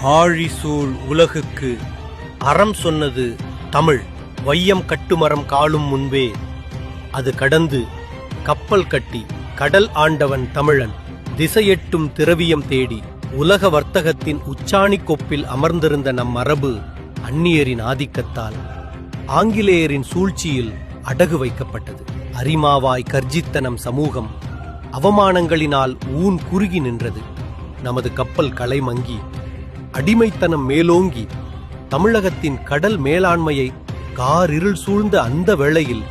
ஆழிசூழ் உலகுக்கு அறம் சொன்னது தமிழ். வையம் கட்டுமரம் காலும் முன்பே அது கடந்து கப்பல் கட்டி கடல் ஆண்டவன் தமிழன். திசையெட்டும் திரவியம் தேடி உலக வர்த்தகத்தின் உச்சாணி கொப்பில் அமர்ந்திருந்த நம் மரபு அந்நியரின் ஆதிக்கத்தால் ஆங்கிலேயரின் சூழ்ச்சியில் அடகு வைக்கப்பட்டது. அரிமாவாய் கர்ஜித்த நம் சமூகம் அவமானங்களினால் ஊன் குறுகி நின்றது. நமது கப்பல் களை மங்கி அடிமைத்தனம் மேலோங்கி தமிழகத்தின் கடல் மேலாண்மையை காரிருள் சூழ்ந்த அந்த வேளையில்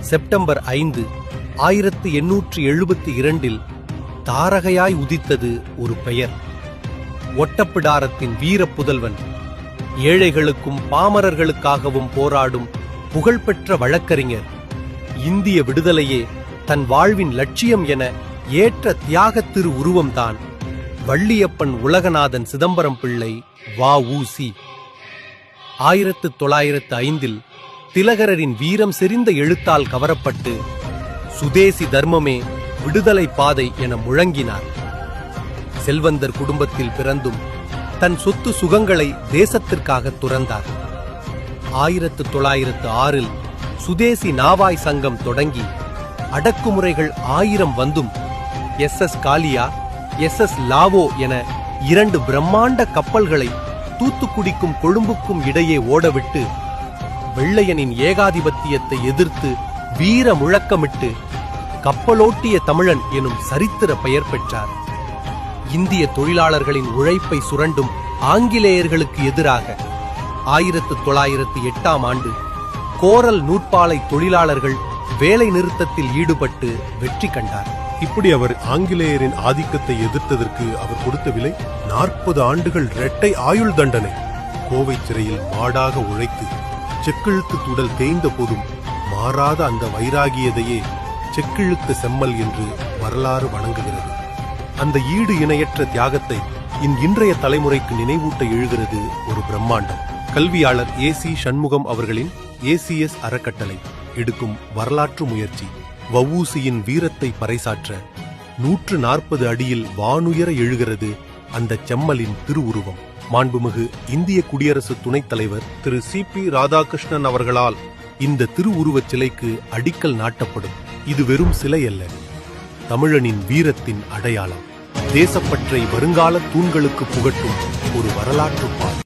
செப்டம்பர் 5, 1872 தாரகையாய் உதித்தது ஒரு பெயர். ஒட்டப்பிடாரத்தின் வீர புதல்வன், ஏழைகளுக்கும் பாமரர்களுக்காகவும் போராடும் புகழ்பெற்ற வழக்கறிஞர், இந்திய விடுதலையே தன் வாழ்வின் லட்சியம் என ஏற்ற தியாக திரு உருவம்தான் வள்ளியப்பன் உலகநாதன் சிதம்பரம் பிள்ளை வ.உ.சி. 1905 திலகரின் வீரம் செறிந்த எழுத்தால் கவரப்பட்டு சுதேசி தர்மமே விடுதலை பாதை என முழங்கினார். செல்வந்தர் குடும்பத்தில் பிறந்தும் தன் சொத்து சுகங்களை தேசத்திற்காக துறந்தார். 1906 சுதேசி நாவாய் சங்கம் தொடங்கி அடக்குமுறைகள் 1000 வந்தும் SS காலியா, SS லாவோ என 2 பிரம்மாண்ட கப்பல்களை தூத்துக்குடிக்கும் கொழும்புக்கும் இடையே ஓடவிட்டு வெள்ளையனின் ஏகாதிபத்தியத்தை எதிர்த்து வீர முழக்கமிட்டு கப்பலோட்டிய தமிழன் எனும் சரித்திர பெயர் பெற்றார். இந்திய தொழிலாளர்களின் உழைப்பை சுரண்டும் ஆங்கிலேயர்களுக்கு எதிராக 1908 கோரல் நூற்பாலை தொழிலாளர்கள் வேலை நிறுத்தத்தில் ஈடுபட்டு வெற்றி கண்டார். இப்படி அவர் ஆங்கிலேயரின் ஆதிக்கத்தை எதிர்த்ததற்கு அவர் கொடுத்த விலை 40 ஆண்டுகள் இரட்டை ஆயுள் தண்டனை. கோவை சிறையில் மாடாக உழைத்து செக்கிழுத்து துடல் தேய்ந்த போதும் மாறாத அந்த வைராகியதையே செக்கிழுத்த செம்மல் என்று வரலாறு வணங்குகிறது. அந்த ஈடு இணையற்ற தியாகத்தை இன்றைய தலைமுறைக்கு நினைவூட்ட எழுகிறது ஒரு பிரம்மாண்டம். கல்வியாளர் A.C. சண்முகம் அவர்களின் ACS அறக்கட்டளை எடுக்கும் வரலாற்று முயற்சி. வ.உ.சியின் வீரத்தை பறைசாற்ற 140 அடியில் வானுயர எழுகிறது அந்த செம்மலின் திருவுருவம். மாண்புமிகு இந்திய குடியரசு துணைத் தலைவர் திரு C.P. ராதாகிருஷ்ணன் அவர்களால் இந்த திருவுருவச் சிலைக்கு அடிக்கல் நாட்டப்படும். இது வெறும் சிலை அல்ல, தமிழனின் வீரத்தின் அடையாளம். தேசப்பற்றை வருங்கால தூண்களுக்கு புகட்டும் ஒரு வரலாற்று பாதை.